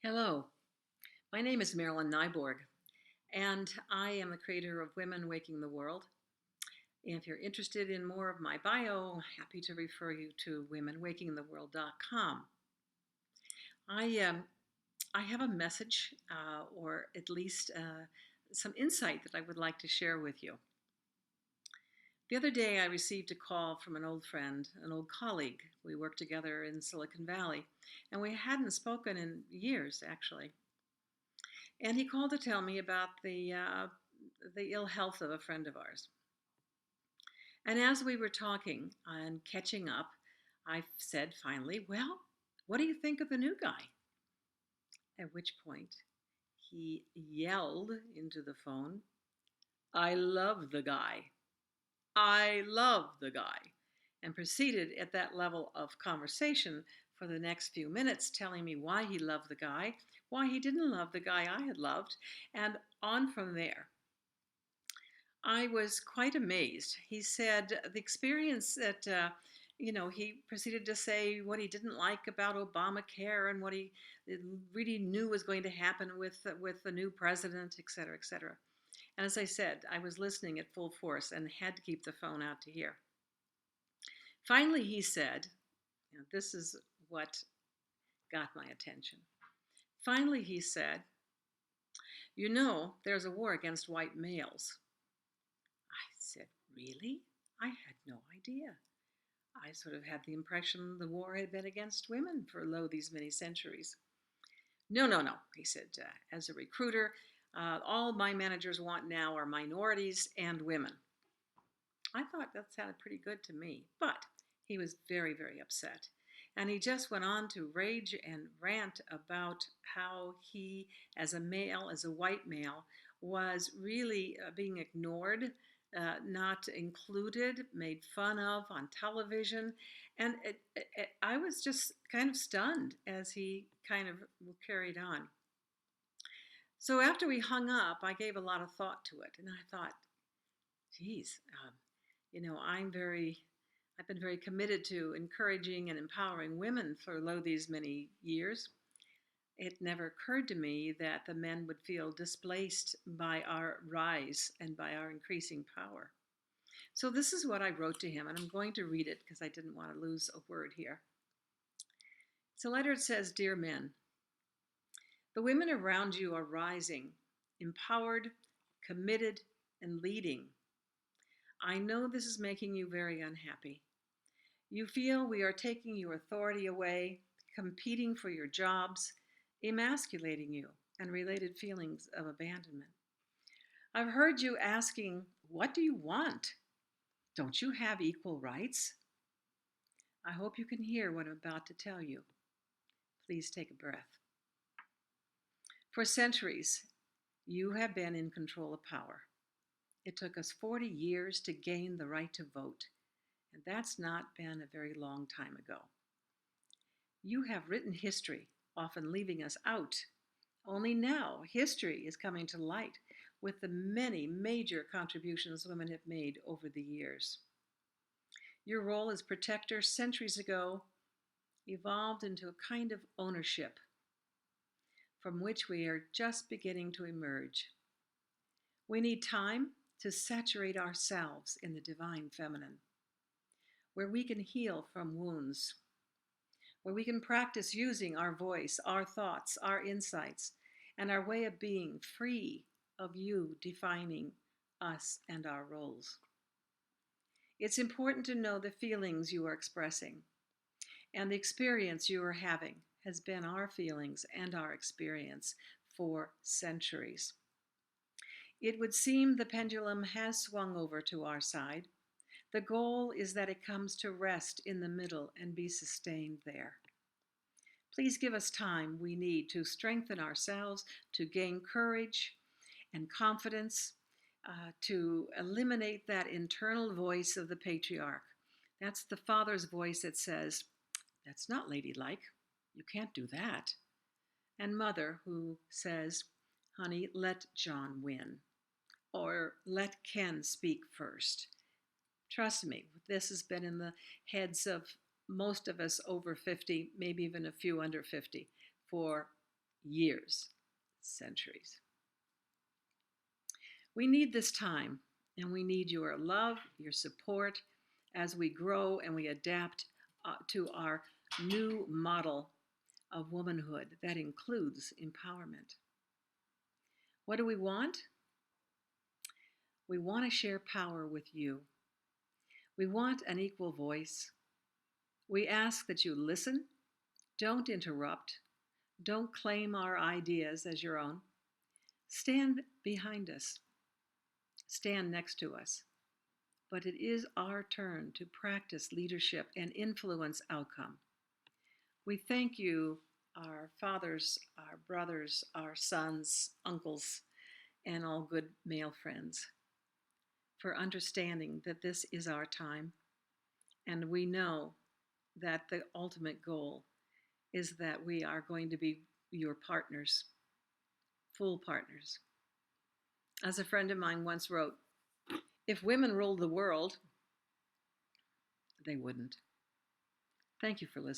Hello, my name is Marilyn Nyborg, and I am the creator of Women Waking the World. If you're interested in more of my bio, happy to refer you to womenwakingtheworld.com. I, um, I have a message, or at least some insight that I would like to share with you. The other day, I received a call from an old friend, an old colleague. We worked together in Silicon Valley, and we hadn't spoken in years, actually. And he called to tell me about the ill health of a friend of ours. And as we were talking and catching up, I said finally, "Well, what do you think of the new guy?" At which point he yelled into the phone, "I love the guy. I love the guy." And proceeded at that level of conversation for the next few minutes, telling me why he loved the guy, why he didn't love the guy I had loved, and on from there. I was quite amazed. He said the experience that, he proceeded to say what he didn't like about Obamacare and what he really knew was going to happen with the new president, et cetera, et cetera. And as I said, I was listening at full force and had to keep the phone out to hear. Finally, he said, this is what got my attention. Finally, he said, there's a war against white males. I said, really? I had no idea. I sort of had the impression the war had been against women for these many centuries. No, no, no, he said. As a recruiter, all my managers want now are minorities and women. I thought that sounded pretty good to me, but he was very, very upset. And he just went on to rage and rant about how he, as a male, as a white male, was really being ignored, not included, made fun of on television. And I was just kind of stunned as he kind of carried on. So after we hung up, I gave a lot of thought to it. And I thought, geez, I've been very committed to encouraging and empowering women for these many years. It never occurred to me that the men would feel displaced by our rise and by our increasing power. So this is what I wrote to him, and I'm going to read it because I didn't want to lose a word here. It's a letter that says, "Dear men, the women around you are rising, empowered, committed, and leading. I know this is making you very unhappy. You feel we are taking your authority away, competing for your jobs, emasculating you, and related feelings of abandonment. I've heard you asking, what do you want? Don't you have equal rights? I hope you can hear what I'm about to tell you. Please take a breath. For centuries, you have been in control of power. It took us 40 years to gain the right to vote, and that's not been a very long time ago. You have written history, often leaving us out. Only now, history is coming to light with the many major contributions women have made over the years. Your role as protector centuries ago evolved into a kind of ownership from which we are just beginning to emerge. We need time to saturate ourselves in the divine feminine, where we can heal from wounds, where we can practice using our voice, our thoughts, our insights, and our way of being free of you defining us and our roles. It's important to know the feelings you are expressing, and the experience you are having has been our feelings and our experience for centuries. It would seem the pendulum has swung over to our side. The goal is that it comes to rest in the middle and be sustained there. Please give us time we need to strengthen ourselves, to gain courage and confidence, to eliminate that internal voice of the patriarch. That's the father's voice that says, that's not ladylike. You can't do that. And mother who says, honey, let John win. Or let Ken speak first. Trust me, this has been in the heads of most of us over 50, maybe even a few under 50, for years, centuries. We need this time, and we need your love, your support as we grow and we adapt to our new model of womanhood that includes empowerment. What do we want? We want to share power with you. We want an equal voice. We ask that you listen, don't interrupt, don't claim our ideas as your own. Stand behind us, stand next to us. But it is our turn to practice leadership and influence outcome. We thank you, our fathers, our brothers, our sons, uncles, and all good male friends, for understanding that this is our time. And we know that the ultimate goal is that we are going to be your partners, full partners. As a friend of mine once wrote, if women ruled the world, they wouldn't. Thank you for listening.